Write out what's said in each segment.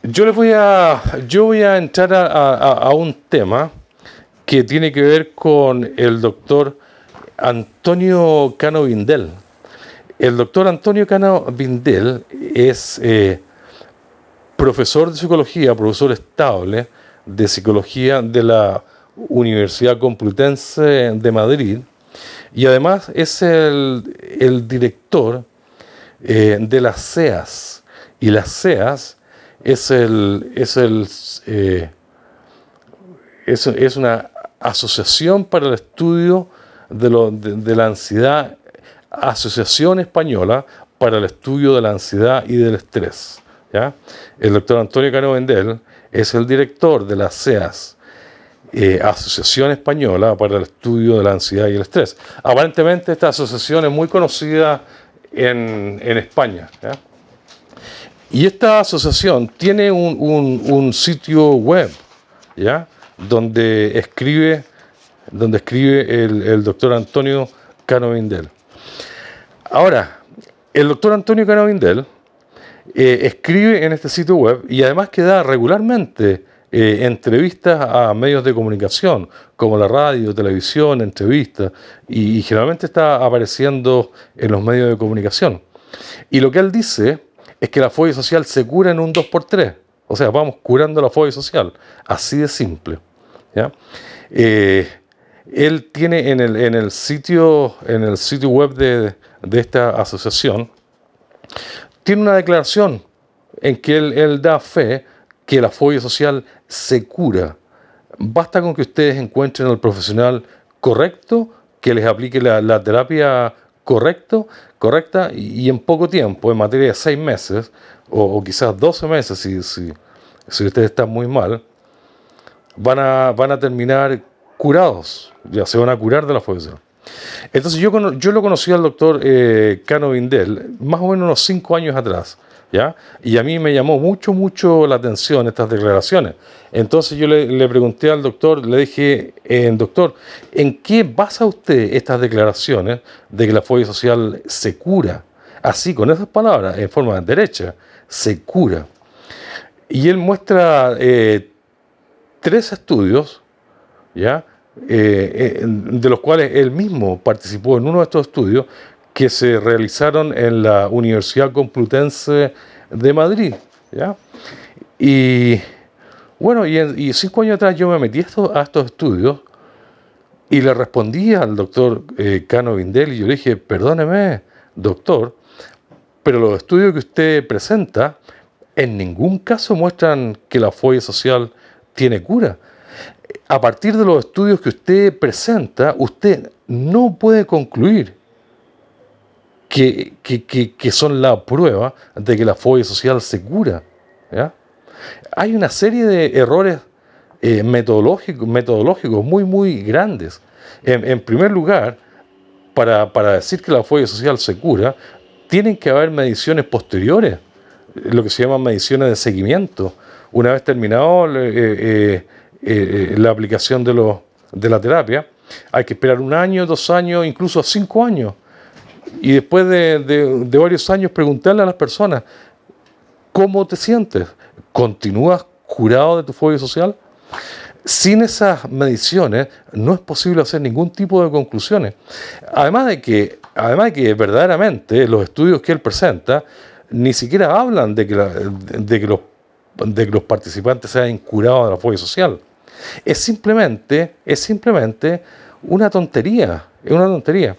Yo voy a entrar a un tema que tiene que ver con el doctor Antonio Cano Vindel. El doctor Antonio Cano Vindel es profesor de psicología, profesor estable de psicología de la Universidad Complutense de Madrid, y además es el director de las CEAS. Y las CEAS es una asociación para el estudio de la ansiedad, asociación española para el estudio de la ansiedad y del estrés, ¿ya? El doctor Antonio Cano Vendel es el director de la CEAS, Asociación Española para el Estudio de la Ansiedad y el Estrés. Aparentemente esta asociación es muy conocida en España, ¿ya? Y esta asociación tiene un sitio web, ¿ya? Donde escribe el doctor Antonio Cano Vindel. Ahora, el doctor Antonio Cano Vindel escribe en este sitio web y además que da regularmente entrevistas a medios de comunicación, como la radio, televisión, entrevistas, y generalmente está apareciendo en los medios de comunicación. Y lo que él dice es que la fobia social se cura en un 2x3. O sea, vamos curando la fobia social. Así de simple, ¿ya? Él tiene en el sitio web de esta asociación, tiene una declaración en que él da fe que la fobia social se cura. Basta con que ustedes encuentren al profesional correcto, que les aplique la terapia correcta y en poco tiempo, en materia de 6 meses o quizás 12 meses si ustedes están muy mal, van a terminar curados, ya se van a curar de la fobia social. Entonces yo lo conocí al doctor Cano Vindel más o menos unos 5 años atrás, ¿ya? Y a mí me llamó mucho la atención estas declaraciones. Entonces yo le pregunté al doctor, le dije, doctor, ¿en qué basa usted estas declaraciones de que la fobia social se cura? Así, con esas palabras, en forma derecha, se cura. Y él muestra 3 estudios, ¿ya? De los cuales él mismo participó en uno de estos estudios que se realizaron en la Universidad Complutense de Madrid, ¿ya? Y bueno, y 5 años atrás yo me metí a estos estudios y le respondí al doctor Cano Vindel y yo le dije, perdóneme, doctor, pero los estudios que usted presenta en ningún caso muestran que la fobia social tiene cura. A partir de los estudios que usted presenta, usted no puede concluir que son la prueba de que la fobia social se cura, ¿ya? Hay una serie de errores metodológicos muy grandes. En primer lugar, para decir que la fobia social se cura, tienen que haber mediciones posteriores, lo que se llaman mediciones de seguimiento. Una vez terminado la aplicación de la terapia, hay que esperar 1 año, 2 años, incluso 5 años. Y después de varios años preguntarle a las personas, ¿cómo te sientes? ¿Continúas curado de tu fobia social? Sin esas mediciones no es posible hacer ningún tipo de conclusiones. Además de que verdaderamente los estudios que él presenta ni siquiera hablan de que los participantes se hayan curado de la fobia social. Es simplemente una tontería, es una tontería.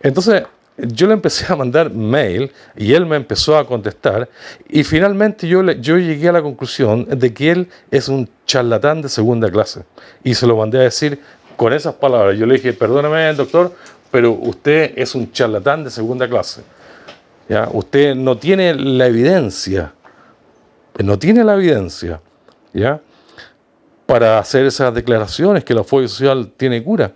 Entonces yo le empecé a mandar mail y él me empezó a contestar y finalmente yo llegué a la conclusión de que él es un charlatán de segunda clase y se lo mandé a decir con esas palabras. Yo le dije, perdóname doctor, pero usted es un charlatán de segunda clase, ¿ya? Usted no tiene la evidencia, ¿ya?, para hacer esas declaraciones que la fobia social tiene cura.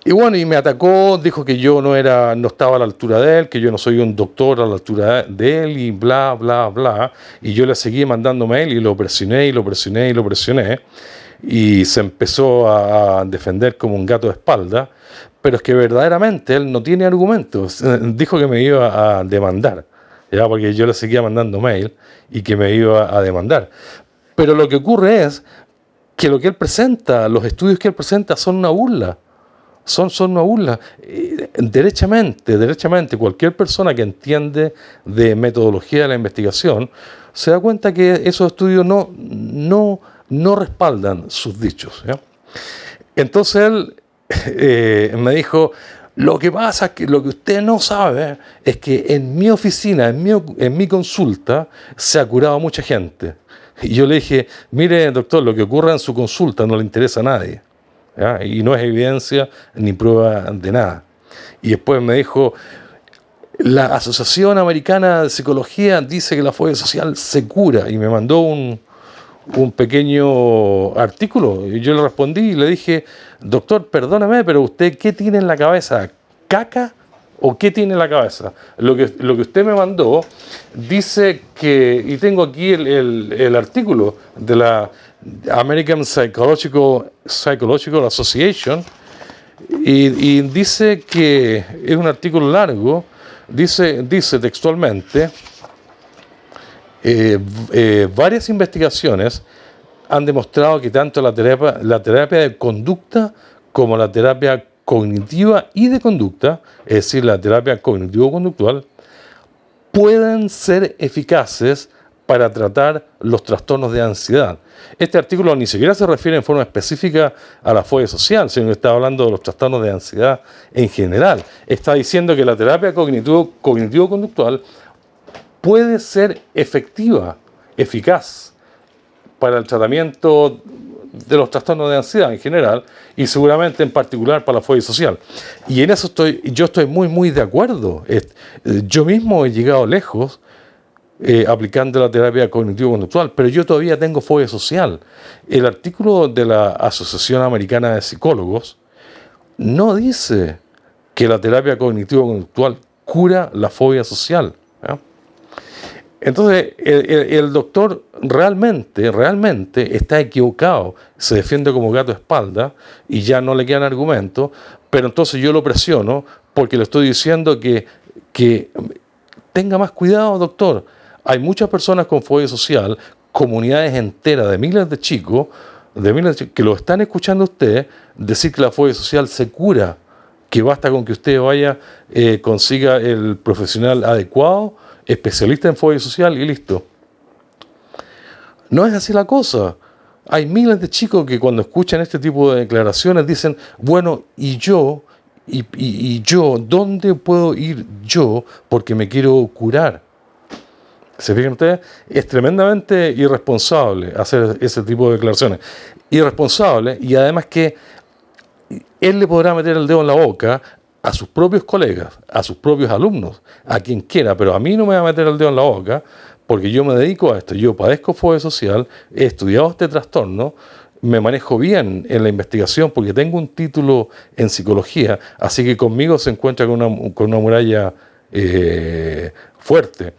Y bueno, y me atacó, dijo que yo no estaba a la altura de él, que yo no soy un doctor a la altura de él y bla. Y yo le seguí mandando mail y lo presioné y se empezó a defender como un gato de espalda, pero es que verdaderamente él no tiene argumentos. Dijo que me iba a demandar, ya, porque yo le seguía mandando mail y que me iba a demandar. Pero lo que ocurre es que lo que él presenta, los estudios que él presenta son una burla. Son una burla. Derechamente, cualquier persona que entiende de metodología de la investigación se da cuenta que esos estudios no respaldan sus dichos, ¿ya? Entonces él me dijo, lo que pasa es que lo que usted no sabe es que en mi oficina, en mi consulta, se ha curado mucha gente. Y yo le dije, mire doctor, lo que ocurra en su consulta no le interesa a nadie, ¿ya? Y no es evidencia ni prueba de nada. Y después me dijo, la Asociación Americana de Psicología dice que la fobia social se cura, y me mandó un pequeño artículo, y yo le respondí y le dije, doctor, perdóname, pero usted ¿qué tiene en la cabeza? ¿Caca o qué tiene en la cabeza? Lo que usted me mandó dice que, y tengo aquí el artículo de la American Psychological Association, y dice que es un artículo largo, dice textualmente, varias investigaciones han demostrado que tanto la terapia de conducta como la terapia cognitiva y de conducta, es decir, la terapia cognitivo-conductual, pueden ser eficaces para tratar los trastornos de ansiedad. Este artículo ni siquiera se refiere en forma específica a la fobia social, sino que está hablando de los trastornos de ansiedad en general. Está diciendo que la terapia cognitivo-conductual puede ser efectiva, eficaz, para el tratamiento de los trastornos de ansiedad en general, y seguramente en particular para la fobia social. Y en eso yo estoy muy de acuerdo. Yo mismo he llegado lejos aplicando la terapia cognitivo-conductual, pero yo todavía tengo fobia social. El artículo de la Asociación Americana de Psicólogos no dice que la terapia cognitivo-conductual cura la fobia social, ¿ya? Entonces, el doctor realmente está equivocado, se defiende como gato de espalda y ya no le quedan argumentos, pero entonces yo lo presiono porque le estoy diciendo que tenga más cuidado, doctor. Hay muchas personas con fobia social, comunidades enteras de miles de chicos que lo están escuchando a usted decir que la fobia social se cura, que basta con que usted vaya, consiga el profesional adecuado, especialista en fobia social y listo. No es así la cosa. Hay miles de chicos que cuando escuchan este tipo de declaraciones dicen, bueno, ¿y yo? ¿Y yo? ¿Dónde puedo ir yo porque me quiero curar? ¿Se fijan ustedes? Es tremendamente irresponsable hacer ese tipo de declaraciones. Irresponsable, y además que él le podrá meter el dedo en la boca a sus propios colegas, a sus propios alumnos, a quien quiera, pero a mí no me va a meter el dedo en la boca porque yo me dedico a esto. Yo padezco fobia social, he estudiado este trastorno, me manejo bien en la investigación porque tengo un título en psicología, así que conmigo se encuentra con una muralla fuerte.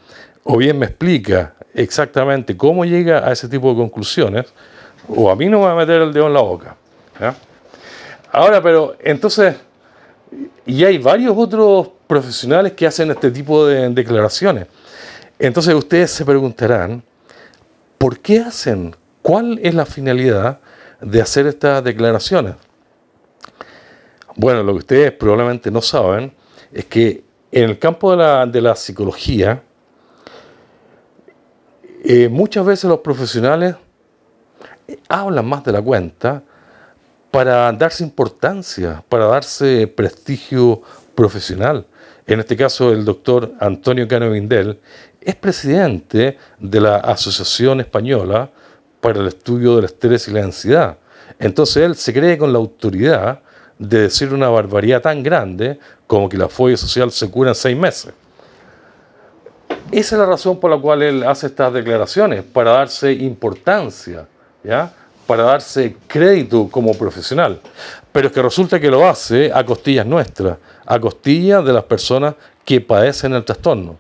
O bien me explica exactamente cómo llega a ese tipo de conclusiones, o a mí no me va a meter el dedo en la boca, ¿ya? Ahora, pero entonces, y hay varios otros profesionales que hacen este tipo de declaraciones. Entonces ustedes se preguntarán, ¿por qué hacen? ¿Cuál es la finalidad de hacer estas declaraciones? Bueno, lo que ustedes probablemente no saben es que en el campo de la psicología, muchas veces los profesionales hablan más de la cuenta para darse importancia, para darse prestigio profesional. En este caso, el doctor Antonio Cano Vindel es presidente de la Asociación Española para el Estudio del Estrés y la Ansiedad. Entonces él se cree con la autoridad de decir una barbaridad tan grande como que la fobia social se cura en 6 meses. Esa es la razón por la cual él hace estas declaraciones, para darse importancia, ¿ya? Para darse crédito como profesional. Pero es que resulta que lo hace a costillas nuestras, a costillas de las personas que padecen el trastorno.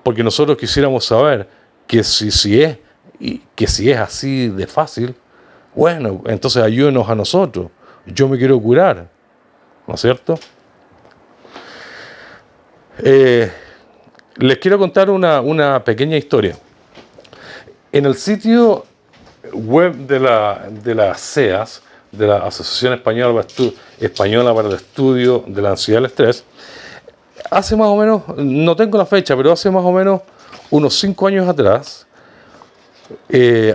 Porque nosotros quisiéramos saber que si es así de fácil, bueno, entonces ayúdenos a nosotros. Yo me quiero curar, ¿no es cierto? Les quiero contar una pequeña historia. En el sitio web de la ASEAS, de la Asociación Española para el Estudio de la Ansiedad y el Estrés, hace más o menos, no tengo la fecha, pero hace más o menos unos 5 años atrás,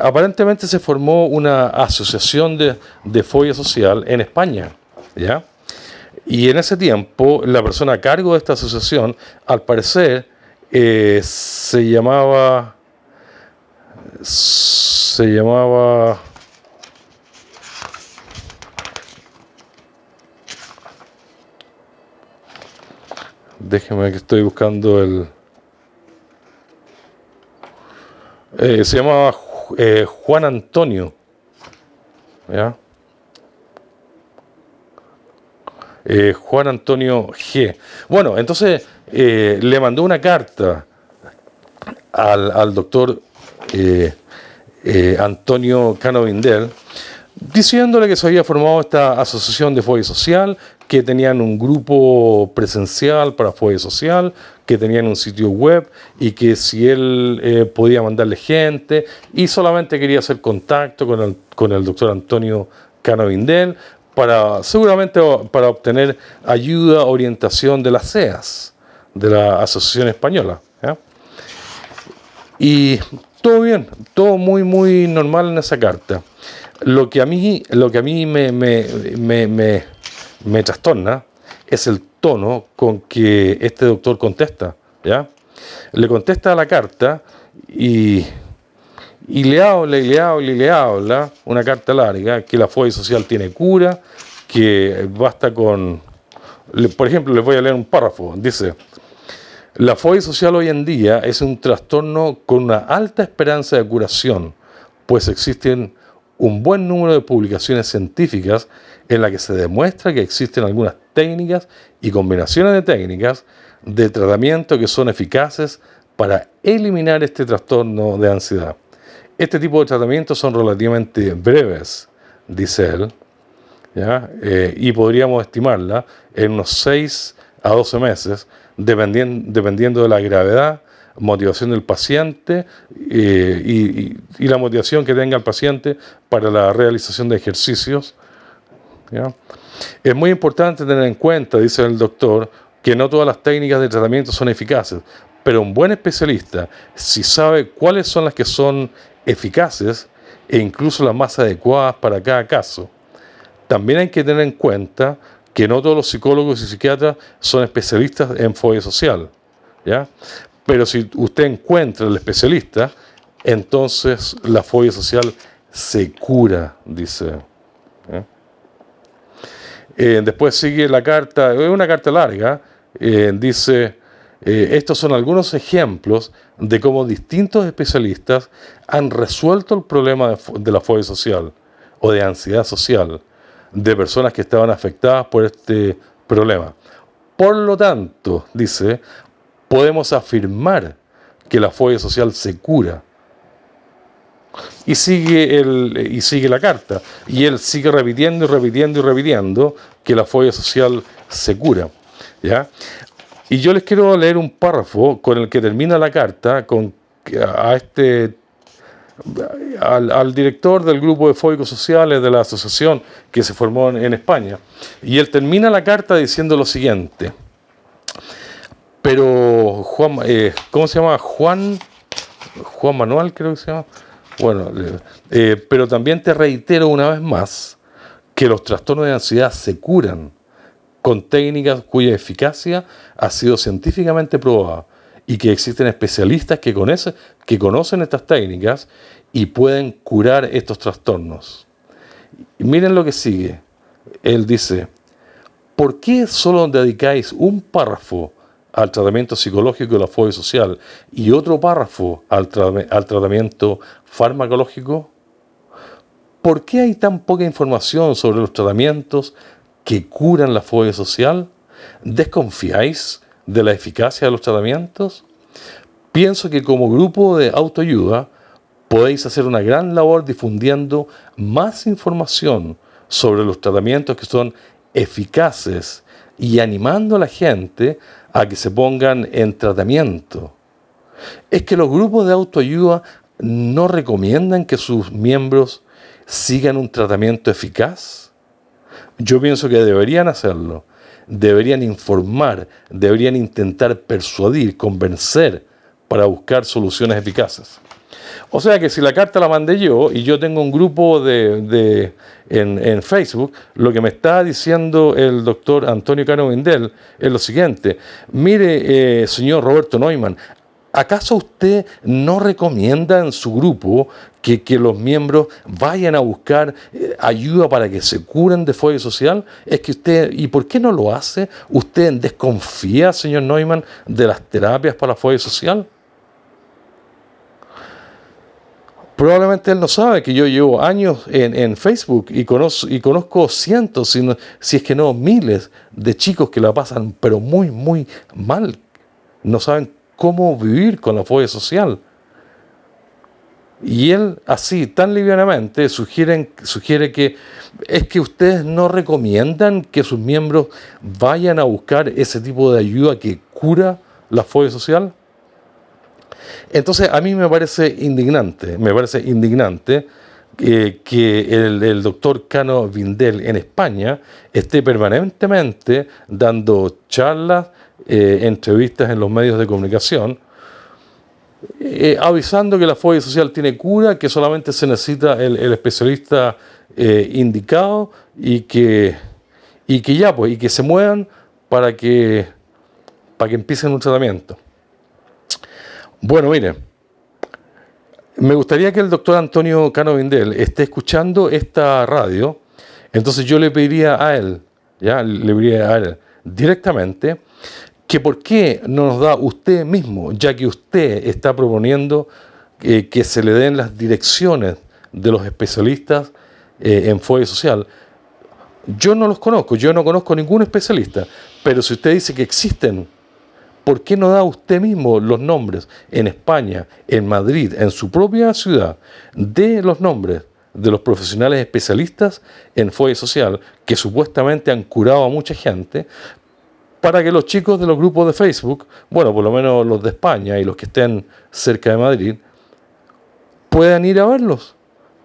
aparentemente se formó una asociación de fobia social en España, ¿ya? Y en ese tiempo, la persona a cargo de esta asociación, al parecer, se llamaba, déjeme que estoy buscando se llamaba Juan Antonio, ¿ya? Juan Antonio G. Bueno, entonces le mandó una carta al doctor Antonio Cano Vindel, diciéndole que se había formado esta asociación de fobia social, que tenían un grupo presencial para fobia social, que tenían un sitio web y que si él podía mandarle gente, y solamente quería hacer contacto con el doctor Antonio Cano Vindel seguramente para obtener ayuda, orientación de las CEAS, de la Asociación Española, ¿ya? Y todo bien, todo muy muy normal en esa carta. Lo que a mí me trastorna es el tono con que este doctor contesta, ¿ya? Le contesta a la carta y le habla y le habla y le habla, una carta larga, que la fobia social tiene cura, que basta con... Por ejemplo, les voy a leer un párrafo. Dice: la fobia social hoy en día es un trastorno con una alta esperanza de curación, pues existen un buen número de publicaciones científicas en las que se demuestra que existen algunas técnicas y combinaciones de técnicas de tratamiento que son eficaces para eliminar este trastorno de ansiedad. Este tipo de tratamientos son relativamente breves, dice él, ¿ya? Y podríamos estimarla en unos 6 a 12 meses, dependiendo de la gravedad, motivación del paciente y la motivación que tenga el paciente para la realización de ejercicios, ¿ya? Es muy importante tener en cuenta, dice el doctor, que no todas las técnicas de tratamiento son eficaces, pero un buen especialista, si sabe cuáles son las que son eficaces e incluso las más adecuadas para cada caso. También hay que tener en cuenta que no todos los psicólogos y psiquiatras son especialistas en fobia social, ¿ya? Pero si usted encuentra al especialista, entonces la fobia social se cura, dice. Después sigue la carta, es una carta larga, dice: estos son algunos ejemplos de cómo distintos especialistas han resuelto el problema de la fobia social o de ansiedad social de personas que estaban afectadas por este problema. Por lo tanto, dice, podemos afirmar que la fobia social se cura. Y sigue la carta. Y él sigue repitiendo y repitiendo y repitiendo que la fobia social se cura, ¿ya? Y yo les quiero leer un párrafo con el que termina la carta al director del grupo de fóbicos sociales de la asociación que se formó en España. Y él termina la carta diciendo lo siguiente: pero Juan, ¿cómo se llama? Juan Manuel, creo que se llama. Bueno, pero también te reitero una vez más que los trastornos de ansiedad se curan con técnicas cuya eficacia ha sido científicamente probada y que existen especialistas que conocen estas técnicas y pueden curar estos trastornos. Y miren lo que sigue. Él dice: ¿por qué solo dedicáis un párrafo al tratamiento psicológico de la fobia social y otro párrafo al tratamiento farmacológico? ¿Por qué hay tan poca información sobre los tratamientos que curan la fobia social? ¿Desconfiáis de la eficacia de los tratamientos? Pienso que como grupo de autoayuda podéis hacer una gran labor difundiendo más información sobre los tratamientos que son eficaces y animando a la gente a que se pongan en tratamiento. Es que los grupos de autoayuda no recomiendan que sus miembros sigan un tratamiento eficaz. Yo pienso que deberían hacerlo, deberían informar, deberían intentar persuadir, convencer para buscar soluciones eficaces. O sea que si la carta la mandé yo y yo tengo un grupo en Facebook, lo que me está diciendo el doctor Antonio Cano Vindel es lo siguiente: mire, señor Roberto Neumann, ¿acaso usted no recomienda en su grupo que los miembros vayan a buscar ayuda para que se curen de fobia social? Es que usted, ¿y por qué no lo hace? ¿Usted desconfía, señor Neumann, de las terapias para la fobia social? Probablemente él no sabe que yo llevo años en Facebook y conozco cientos, si es que no miles, de chicos que la pasan pero muy, muy mal. No saben cómo vivir con la fobia social. Y él, así, tan livianamente, sugiere que es que ustedes no recomiendan que sus miembros vayan a buscar ese tipo de ayuda que cura la fobia social. Entonces, a mí me parece indignante que el doctor Cano Vindel en España esté permanentemente dando charlas, entrevistas en los medios de comunicación, avisando que la fobia social tiene cura, que solamente se necesita el especialista indicado y que se muevan para que empiecen un tratamiento. Bueno, mire, me gustaría que el doctor Antonio Cano Vindel esté escuchando esta radio. Entonces yo le pediría a él directamente, que por qué no nos da usted mismo, ya que usted está proponiendo que se le den las direcciones de los especialistas en fobia social. Yo no los conozco, yo no conozco ningún especialista, pero si usted dice que existen, ¿por qué no da usted mismo los nombres en España, en Madrid, en su propia ciudad, de los nombres de los profesionales especialistas en fobia social que supuestamente han curado a mucha gente, para que los chicos de los grupos de Facebook, bueno, por lo menos los de España y los que estén cerca de Madrid, puedan ir a verlos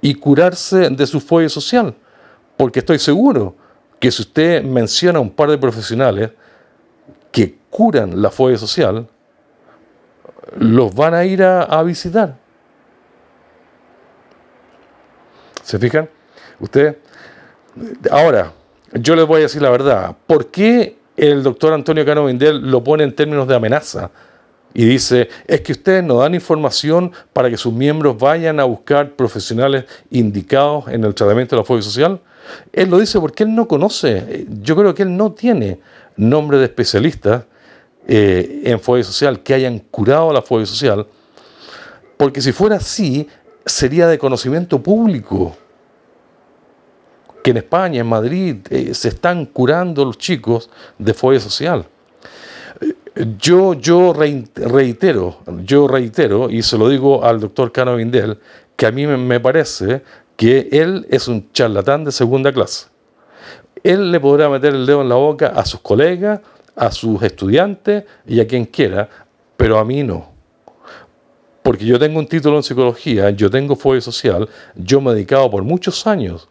y curarse de su fobia social? Porque estoy seguro que si usted menciona a un par de profesionales que curan la fobia social, los van a ir a visitar. ¿Se fijan? Ustedes. Ahora, yo les voy a decir la verdad. ¿Por qué el doctor Antonio Cano Vindel lo pone en términos de amenaza? Y dice, es que ustedes no dan información para que sus miembros vayan a buscar profesionales indicados en el tratamiento de la fobia social. Él lo dice porque él no conoce, yo creo que él no tiene nombre de especialistas en fobia social que hayan curado la fobia social, porque si fuera así, sería de conocimiento público que en España, en Madrid, se están curando los chicos de fobia social. Yo reitero, y se lo digo al doctor Cano Vindel, que a mí me parece que él es un charlatán de segunda clase. Él le podrá meter el dedo en la boca a sus colegas, a sus estudiantes y a quien quiera, pero a mí no. Porque yo tengo un título en psicología, yo tengo fobia social, yo me he dedicado por muchos años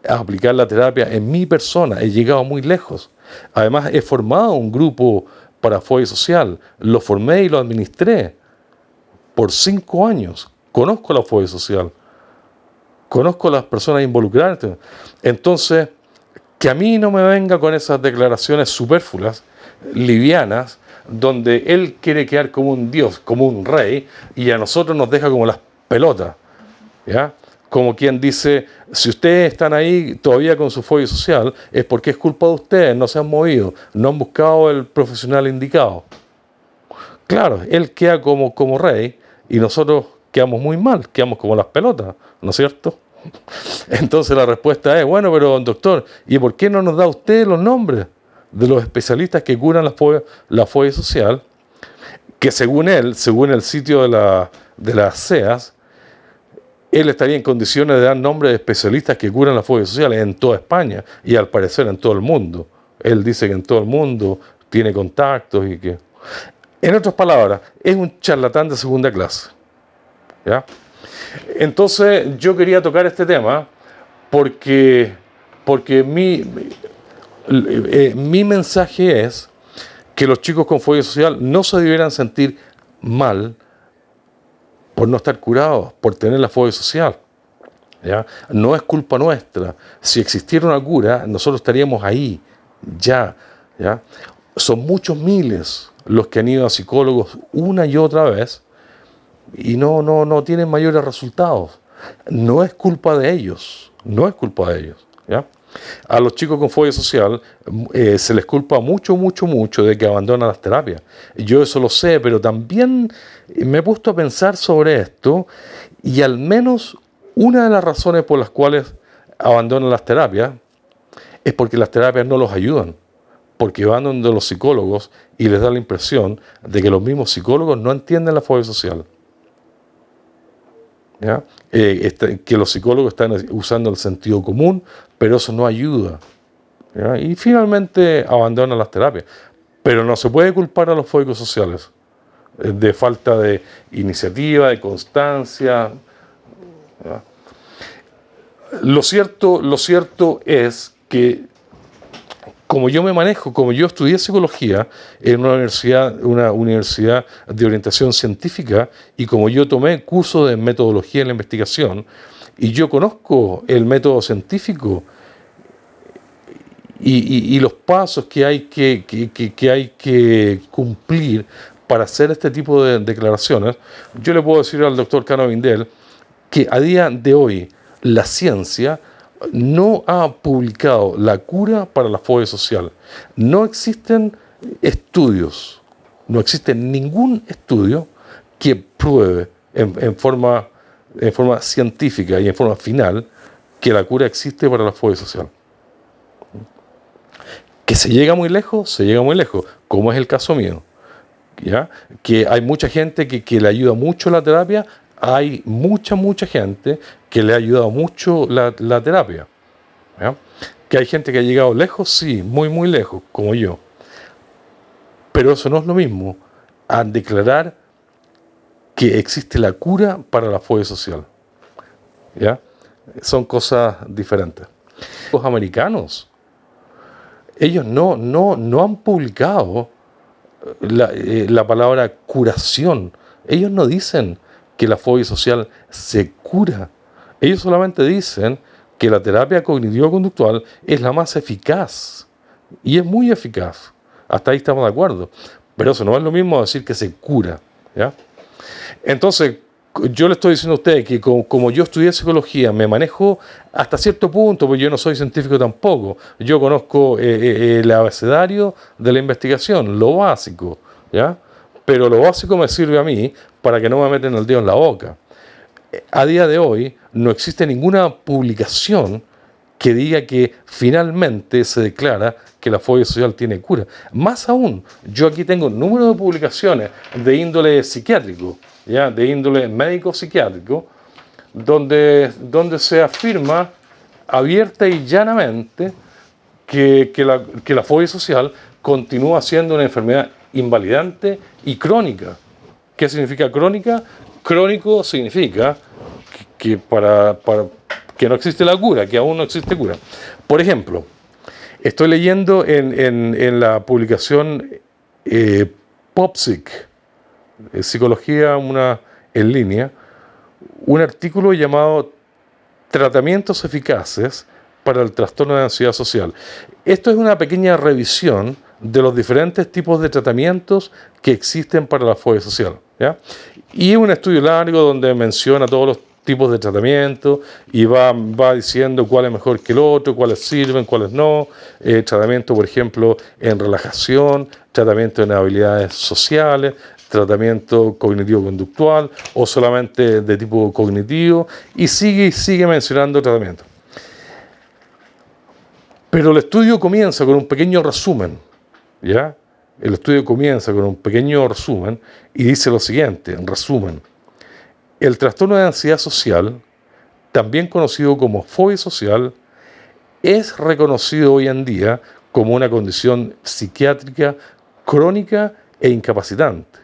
a aplicar la terapia en mi persona, he llegado muy lejos. Además, he formado un grupo para fobia social, lo formé y lo administré por 5 años. Conozco la fobia social, conozco a las personas involucradas. Entonces, que a mí no me venga con esas declaraciones superfluas, livianas, donde él quiere quedar como un dios, como un rey, y a nosotros nos deja como las pelotas, ¿ya? Como quien dice, si ustedes están ahí todavía con su fobia social, es porque es culpa de ustedes, no se han movido, no han buscado el profesional indicado. Claro, él queda como rey y nosotros quedamos muy mal, quedamos como las pelotas, ¿no es cierto? Entonces la respuesta es, bueno, pero doctor, ¿y por qué no nos da usted los nombres de los especialistas que curan la fobia social? Que según él, según el sitio de las CEAS, él estaría en condiciones de dar nombres de especialistas que curan la fobia social en toda España y al parecer en todo el mundo. Él dice que en todo el mundo tiene contactos y que... En otras palabras, es un charlatán de segunda clase. ¿Ya? Entonces yo quería tocar este tema porque mi mensaje es que los chicos con fobia social no se debieran sentir mal por no estar curados, por tener la fobia social. ¿Ya? No es culpa nuestra. Si existiera una cura, nosotros estaríamos ahí, ya. ¿Ya? Son muchos miles los que han ido a psicólogos una y otra vez y no tienen mayores resultados. No es culpa de ellos, no es culpa de ellos. ¿Ya? A los chicos con fobia social se les culpa mucho de que abandonan las terapias. Yo eso lo sé, pero también me he puesto a pensar sobre esto y al menos una de las razones por las cuales abandonan las terapias es porque las terapias no los ayudan, porque van donde los psicólogos y les da la impresión de que los mismos psicólogos no entienden la fobia social. ¿Ya? Que los psicólogos están usando el sentido común, pero eso no ayuda. ¿Ya? Y finalmente abandonan las terapias. Pero no se puede culpar a los fóbicos sociales de falta de iniciativa, de constancia. ¿Ya? Lo cierto es que como yo me manejo, como yo estudié psicología en una universidad de orientación científica y como yo tomé curso de metodología en la investigación y yo conozco el método científico y los pasos que hay que cumplir para hacer este tipo de declaraciones, yo le puedo decir al doctor Cano Vindel que a día de hoy la ciencia no ha publicado la cura para la fobia social. No existen estudios, no existe ningún estudio que pruebe en forma científica y en forma final que la cura existe para la fobia social. Que se llega muy lejos, como es el caso mío. ¿Ya? Que hay mucha gente que le ayuda mucho la terapia, hay mucha gente que le ha ayudado mucho la terapia. ¿Ya? Que hay gente que ha llegado lejos, sí, muy lejos, como yo. Pero eso no es lo mismo a declarar que existe la cura para la fobia social. ¿Ya? Son cosas diferentes. Los americanos, ellos no han publicado la palabra curación. Ellos no dicen que la fobia social se cura. Ellos solamente dicen que la terapia cognitivo-conductual es la más eficaz. Y es muy eficaz. Hasta ahí estamos de acuerdo. Pero eso no es lo mismo decir que se cura. ¿Ya? Entonces, yo le estoy diciendo a usted que como yo estudié psicología, me manejo hasta cierto punto, porque yo no soy científico tampoco. Yo conozco el abecedario de la investigación, lo básico, ¿ya? Pero lo básico me sirve a mí para que no me metan el dedo en la boca. A día de hoy no existe ninguna publicación que diga que finalmente se declara que la fobia social tiene cura. Más aún, yo aquí tengo un número de publicaciones de índole psiquiátrico, ¿ya? De índole médico-psiquiátrico, donde se afirma abierta y llanamente que la fobia social continúa siendo una enfermedad invalidante y crónica. ¿Qué significa crónica? Crónico significa que no existe la cura, que aún no existe cura. Por ejemplo, estoy leyendo en la publicación PopSic, Psicología en línea, un artículo llamado Tratamientos eficaces para el trastorno de ansiedad social. Esto es una pequeña revisión de los diferentes tipos de tratamientos que existen para la fobia social, ¿ya? Y es un estudio largo donde menciona todos los tipos de tratamiento y va diciendo cuál es mejor que el otro, cuáles sirven, cuáles no. Tratamiento, por ejemplo, en relajación, tratamiento en habilidades sociales, tratamiento cognitivo-conductual o solamente de tipo cognitivo, y sigue mencionando tratamiento. Pero el estudio comienza con un pequeño resumen, ¿ya? El estudio comienza con un pequeño resumen y dice lo siguiente, en resumen: el trastorno de ansiedad social, también conocido como fobia social, es reconocido hoy en día como una condición psiquiátrica crónica e incapacitante.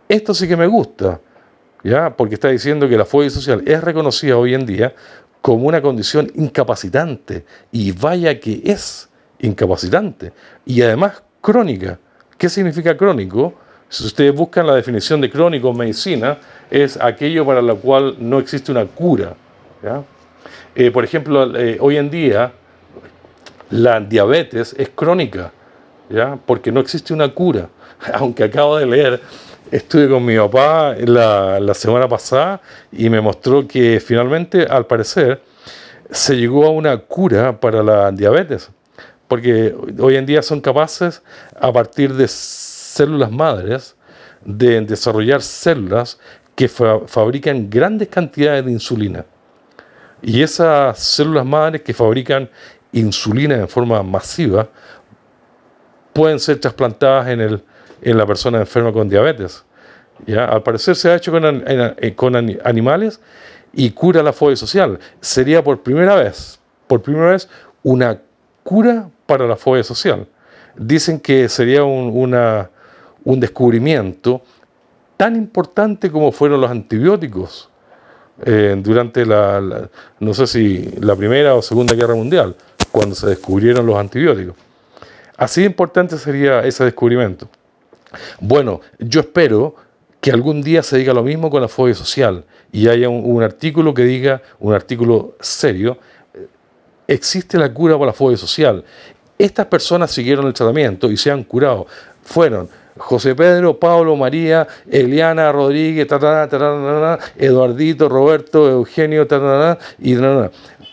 Esto sí que me gusta, ¿ya? Porque está diciendo que la fobia social es reconocida hoy en día como una condición incapacitante, y vaya que es incapacitante, y además crónica. ¿Qué significa crónico? Si ustedes buscan la definición de crónico en medicina, es aquello para lo cual no existe una cura, ¿ya? Por ejemplo, hoy en día la diabetes es crónica, ¿ya? Porque no existe una cura. Aunque acabo de leer, estuve con mi papá la semana pasada y me mostró que finalmente, al parecer, se llegó a una cura para la diabetes. Porque hoy en día son capaces, a partir de células madres, de desarrollar células que fabrican grandes cantidades de insulina. Y esas células madres que fabrican insulina en forma masiva pueden ser trasplantadas en la persona enferma con diabetes. ¿Ya? Al parecer se ha hecho con animales y cura la fobia social. Sería por primera vez, una cura para la fobia social. Dicen que sería un descubrimiento tan importante como fueron los antibióticos durante no sé si la Primera o Segunda Guerra Mundial, cuando se descubrieron los antibióticos. Así de importante sería ese descubrimiento. Bueno, yo espero que algún día se diga lo mismo con la fobia social y haya un artículo que diga, un artículo serio, existe la cura para la fobia social. Estas personas siguieron el tratamiento y se han curado. Fueron José Pedro, Pablo, María, Eliana, Rodríguez, Eduardito, Roberto, Eugenio, y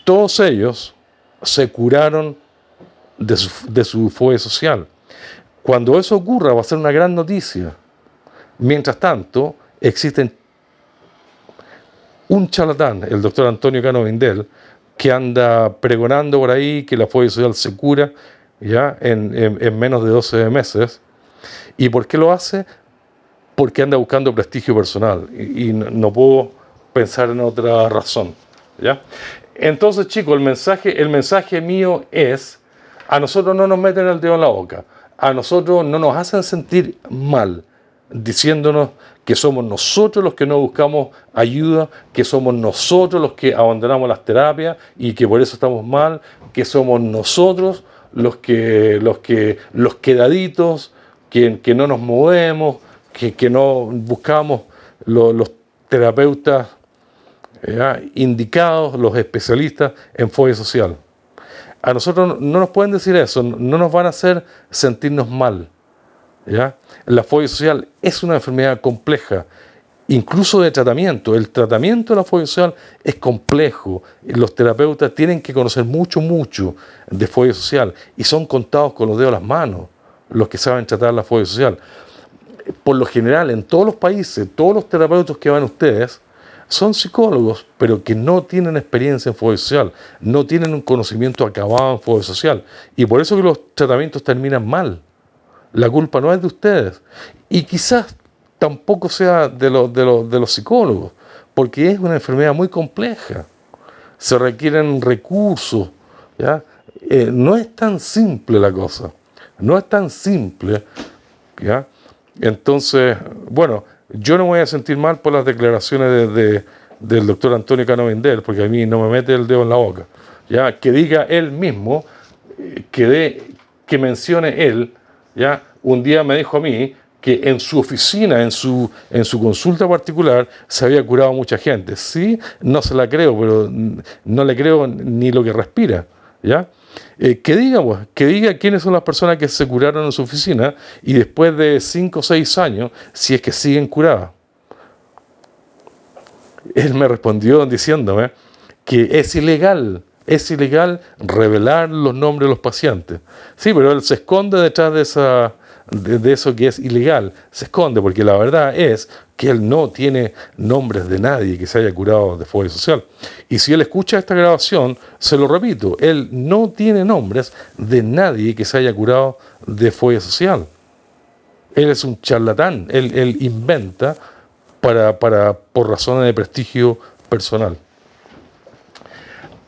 todos ellos se curaron de su fobia social. Cuando eso ocurra va a ser una gran noticia. Mientras tanto, existen un charlatán, el doctor Antonio Cano Vindel, que anda pregonando por ahí que la fobia social se cura ya en menos de 12 meses. ¿Y por qué lo hace? Porque anda buscando prestigio personal y no puedo pensar en otra razón, ¿ya? Entonces, chicos, el mensaje mío es: a nosotros no nos meten el dedo en la boca, a nosotros no nos hacen sentir mal diciéndonos que somos nosotros los que no buscamos ayuda, que somos nosotros los que abandonamos las terapias y que por eso estamos mal, que somos nosotros los quedaditos, que no nos movemos, que no buscamos los terapeutas indicados, los especialistas en fobia social. A nosotros no nos pueden decir eso, no nos van a hacer sentirnos mal, ¿ya? La fobia social es una enfermedad compleja, incluso de tratamiento. El tratamiento de la fobia social es complejo. Los terapeutas tienen que conocer mucho de fobia social y son contados con los dedos de las manos los que saben tratar la fobia social. Por lo general, en todos los países, todos los terapeutas que van ustedes son psicólogos, pero que no tienen experiencia en fobia social, no tienen un conocimiento acabado en fobia social, y por eso que los tratamientos terminan mal. La culpa no es de ustedes, y quizás tampoco sea de los psicólogos, porque es una enfermedad muy compleja, se requieren recursos, ¿ya? No es tan simple la cosa, no es tan simple, ¿ya? Entonces, bueno, yo no me voy a sentir mal por las declaraciones del doctor Antonio Cano Vindel, porque a mí no me mete el dedo en la boca, ¿ya? Que diga él mismo, que mencione él, ¿ya? Un día me dijo a mí que en su oficina, en su consulta particular, se había curado mucha gente. Sí, no se la creo, pero no le creo ni lo que respira, ¿ya? Que diga quiénes son las personas que se curaron en su oficina y después de 5 o 6 años, si es que siguen curadas. Él me respondió diciéndome que es ilegal revelar los nombres de los pacientes. Sí, pero él se esconde detrás de eso que es ilegal. Se esconde porque la verdad es que él no tiene nombres de nadie que se haya curado de fobia social. Y si él escucha esta grabación, se lo repito, él no tiene nombres de nadie que se haya curado de fobia social. Él es un charlatán, él inventa por razones de prestigio personal.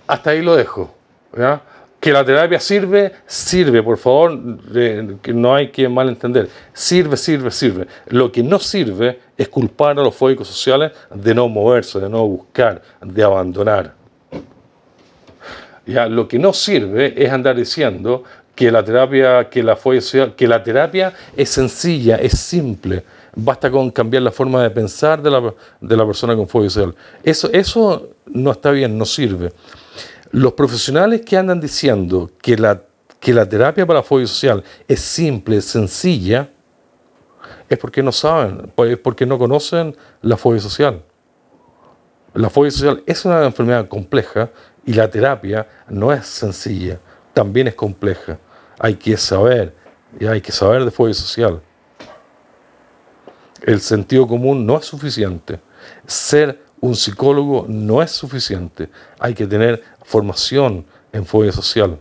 Hasta ahí lo dejo, ¿ya? Que la terapia sirve, sirve, por favor, que no hay que malentender. Sirve, sirve, sirve. Lo que no sirve es culpar a los fóbicos sociales de no moverse, de no buscar, de abandonar. Ya, lo que no sirve es andar diciendo que la terapia, que la fobia social, que la terapia es sencilla, es simple. Basta con cambiar la forma de pensar de la persona con fobia social. Eso no está bien, no sirve. Los profesionales que andan diciendo que la terapia para la fobia social es simple, es sencilla, es porque no saben, es porque no conocen la fobia social. La fobia social es una enfermedad compleja y la terapia no es sencilla, también es compleja. Hay que saber, y hay que saber de fobia social. El sentido común no es suficiente. Ser un psicólogo no es suficiente. Hay que tener formación en fobia social.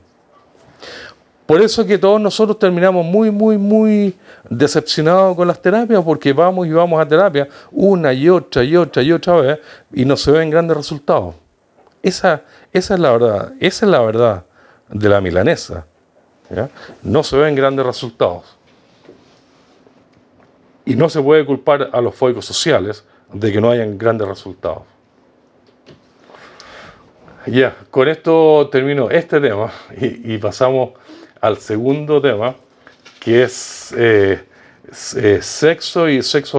Por eso que todos nosotros terminamos muy decepcionados con las terapias, porque vamos y vamos a terapia una y otra vez y no se ven grandes resultados. Esa es la verdad, esa es la verdad de la milanesa. ¿Ya? No se ven grandes resultados. Y no se puede culpar a los fóbicos sociales de que no hayan grandes resultados. Ya, con esto termino este tema y pasamos al segundo tema, que es sexo y sexo